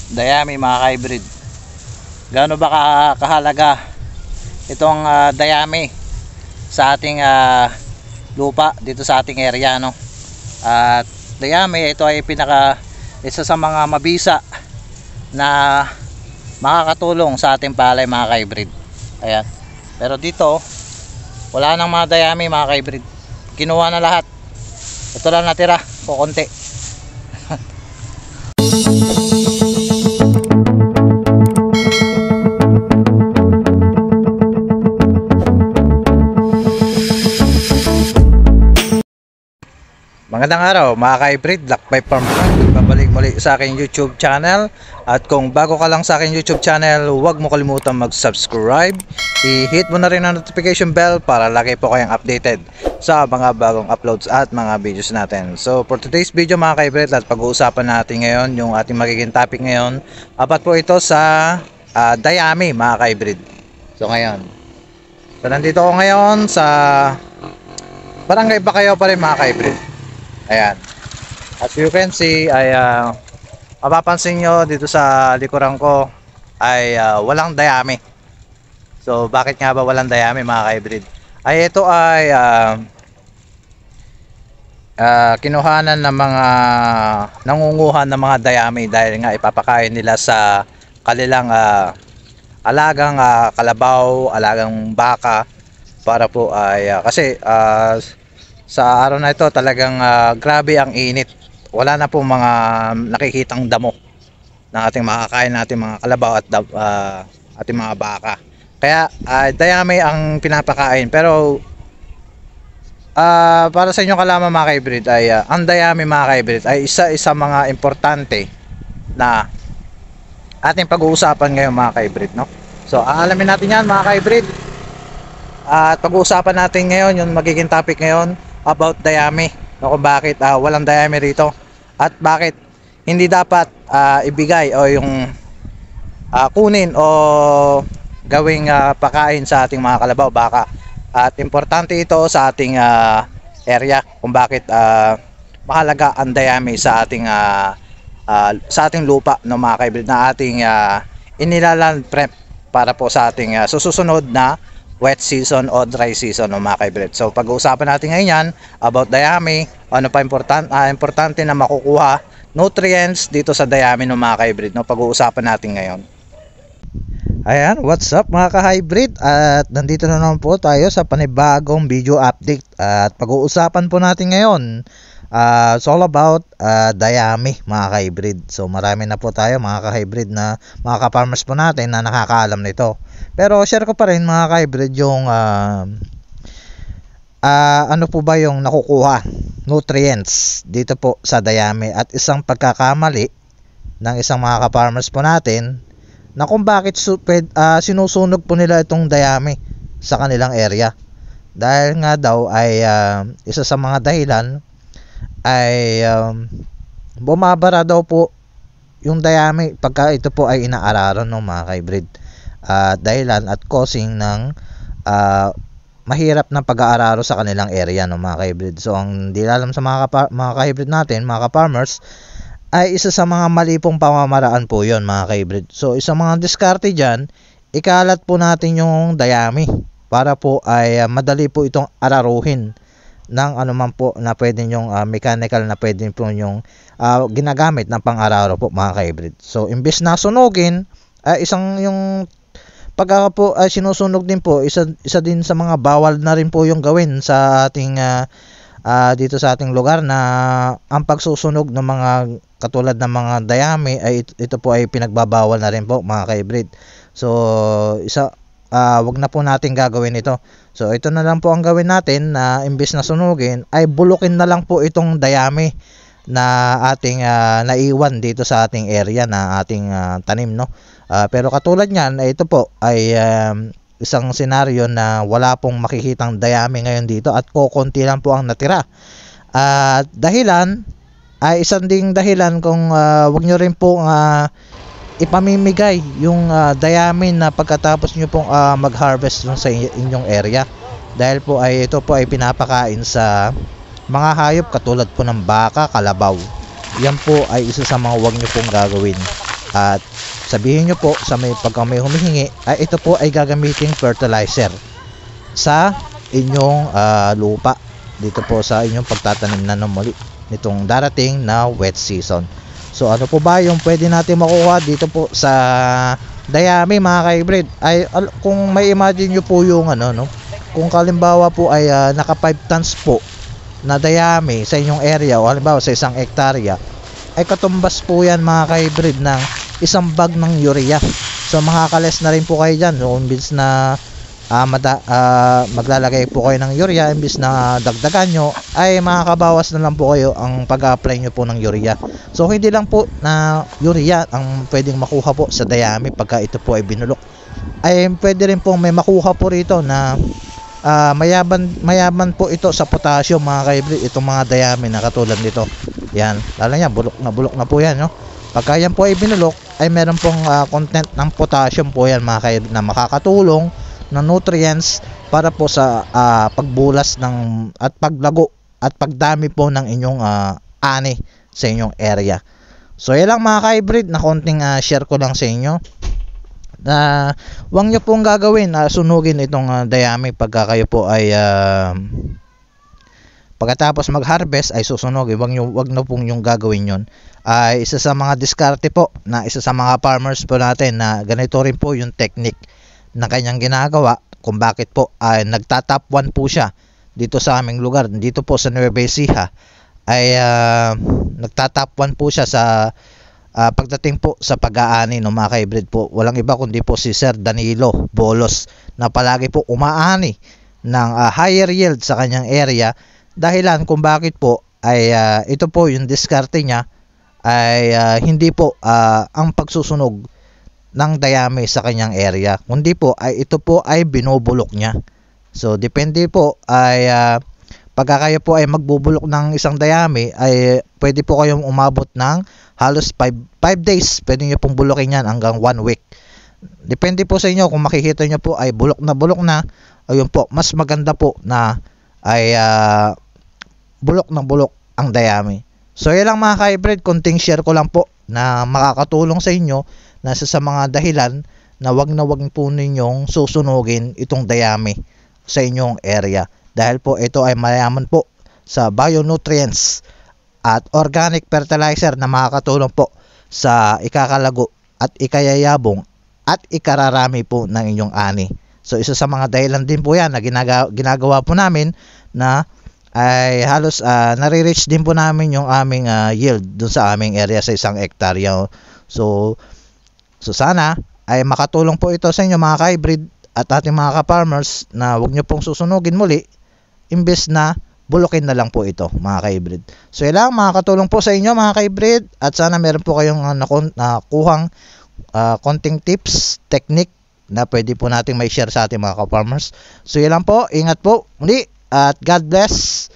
Dayami mga ka-hybrid. Gaano ba kahalaga itong dayami sa ating lupa dito sa ating area, no? At dayami ito ay isa sa mga mabisa na makakatulong sa ating palay mga ka-hybrid. Ayan. Pero dito wala nang mga dayami mga ka-hybrid. Kinuha na lahat. Ito lang natira, kukunti. Magandang araw mga ka-hybrid, Lakbay Farm. Babalik muli sa aking YouTube channel. At kung bago ka lang sa aking YouTube channel, huwag mo kalimutan mag-subscribe. I-hit mo na rin ang notification bell para lagi po kayong updated sa mga bagong uploads at mga videos natin. So for today's video mga ka-hybrid, at pag-uusapan natin ngayon yung ating magiging topic ngayon, apat po ito sa dayami mga ka-hybrid. So nandito ko ngayon sa Barangay Bacayao pa rin mga ka-hybrid. Ayan, as you can see ay mapapansin nyo dito sa likuran ko ay walang dayami. So bakit nga ba walang dayami mga ka-hybrid? Ay ito ay kinuhanan ng mga nangunguhan ng mga dayami dahil nga ipapakain nila sa kanilang alagang kalabaw, alagang baka, para po ay kasi sa araw na ito talagang grabe ang init. Wala na po mga nakikitang damo ng ating makakain natin mga kalabaw at ating mga baka. Kaya dayami ang pinapakain. Pero para sa inyong kalaman mga ka-hybrid ay ang dayami mga ka-hybrid ay isa mga importante na ating pag-uusapan ngayon mga ka-hybrid, no? So aalamin natin yan mga ka-hybrid. At pag-uusapan natin ngayon yung magiging topic ngayon about dayami, no, kung bakit walang dayami rito at bakit hindi dapat ibigay o yung kunin o gawing pakain sa ating mga kalabaw, baka. At importante ito sa ating area kung bakit mahalaga ang dayami sa ating lupa, no, mga ka-hybrid, na ating inilaland prep para po sa ating susunod na wet season o dry season, no, mga ka-hybrid. So pag-uusapan natin ngayon yan about dayami, ano pa importante na makukuha nutrients dito sa dayami, no, mga ka-hybrid, no, pag-uusapan natin ngayon. Ayan, what's up mga ka-hybrid, at nandito na naman po tayo sa panibagong video update. At pag-uusapan po natin ngayon it's all about dayami mga ka-hybrid. So marami na po tayo mga ka-hybrid na mga ka-farmers po natin na nakakaalam nito. Pero share ko pa rin mga ka-hybrid yung ano po ba yung nakukuha nutrients dito po sa dayami, at isang pagkakamali ng isang mga ka-farmers po natin na kung bakit sinusunog po nila itong dayami sa kanilang area. Dahil nga daw ay isa sa mga dahilan ay bumabara daw po yung dayami pagka ito po ay inaararon ng mga ka-hybrid. Dahilan at causing ng mahirap na pag-aararo sa kanilang area, no, mga ka-hybrid. So ang di alam sa mga ka-hybrid natin, mga ka-farmers, ay isa sa mga mali pong pamamaraan po yon mga ka-hybrid. So isang mga diskarte dyan, ikalat po natin yung dayami para po ay madali po itong araruhin ng anuman po na pwede yung mechanical na pwede po yung ginagamit ng pang-araro po mga ka-hybrid. So imbes na sunugin, isang yung pagka po sinusunog din po, isa din sa mga bawal na rin po yung gawin sa ating dito sa ating lugar, na ang pagsusunog ng mga katulad ng mga dayami ay ito po ay pinagbabawal na rin po mga ka-hybrid. So wag na po natin gagawin ito. So ito na lang po ang gawin natin, na imbes na sunugin ay bulukin na lang po itong dayami na ating naiwan dito sa ating area na ating tanim, no. Pero katulad niyan, ito po ay isang senaryo na wala pong makikitang dayami ngayon dito at kukunti lang po ang natira. Dahilan ay isang ding dahilan kung wag nyo rin po ipamimigay yung dayami na pagkatapos nyo pong mag-harvest sa inyong area. Dahil po ay ito po ay pinapakain sa mga hayop katulad po ng baka, kalabaw. Yan po ay isa sa mga wag nyo pong gagawin. at sabihin nyo po sa pagka may humihingi ay ito po ay gagamiting fertilizer sa inyong lupa dito po sa inyong pagtatanim na muli nitong darating na wet season. So ano po ba yung pwede natin makuha dito po sa dayami mga ka-hybrid? Ay kung may imagine nyo po yung kung kalimbawa po ay naka 5 tons po na dayami sa inyong area o halimbawa sa 1 hektarya, ay katumbas po yan mga ka-hybrid ng isang bag ng urea. So makakales na rin po kayo dyan. So imbis na maglalagay po kayo ng urea, imbis na dagdagan nyo, ay makakabawas na lang po kayo ang pag-apply nyo po ng urea. So hindi lang po na urea ang pwedeng makuha po sa dayami pagka ito po ay binulok, ay pwede rin po may makuha po rito na mayaman po ito sa potassium mga ka-hybrid, itong mga dayami na katulad nito. Yan, lalo yan, bulok na po yan, no? Pagka yan po ay binulok, ay meron pong content ng potassium po yan mga ka-hybrid na makakatulong na nutrients para po sa pagbulas ng at paglago at pagdami po ng inyong ani sa inyong area. So yan lang mga ka-hybrid na konting share ko lang sa inyo. Huwag nyo pong gagawin sunugin itong dayami pagka kayo po ay pagkatapos mag-harvest ay susunogin. Wag na pong yung gagawin yon. Ay isa sa mga diskarte po na isa sa mga farmers po natin na ganito rin po yung technique na kanyang ginagawa kung bakit po nagtatap 1 po siya dito sa aming lugar. Dito po sa Nueva Ecija ay nagtatap 1 po siya sa pagdating po sa pag-aani ng mga ka-hybrid po. Walang iba kundi po si Sir Danilo Bolos na palagi po umaani ng higher yield sa kanyang area. Dahilan kung bakit po ay ito po yung diskarte niya ay hindi po ang pagsusunog ng dayami sa kanyang area, kundi po ay ito po ay binubulok niya. So depende po ay pagka kayo po ay magbubulok ng isang dayami ay pwede po kayong umabot ng halos 5 days. Pwede nyo pong bulokin yan hanggang 1 week. Depende po sa inyo kung makikita nyo po ay bulok na. Ayun po, mas maganda po na ay bulok ang dayami. So yan lang mga ka-hybrid, konting share ko lang po na makakatulong sa inyo na sa mga dahilan na wag po ninyong susunugin itong dayami sa inyong area. Dahil po ito ay mayaman po sa bionutrients at organic fertilizer na makakatulong po sa ikakalago at ikayayabong at ikararami po ng inyong ani. So isa sa mga dahilan din po yan na ginagawa po namin na ay halos nare-reach din po namin yung aming yield dun sa aming area sa 1 hektarya. So sana ay makatulong po ito sa inyo mga ka-hybrid at ating mga ka-farmers na huwag nyo pong susunugin muli, imbes na bulukin na lang po ito mga ka-hybrid. So yan lang, makakatulong po sa inyo mga ka-hybrid at sana meron po kayong nakuhang konting tips, technique na pwede po nating may share sa ating mga ka-farmers. So yan lang po, ingat po muli at God bless.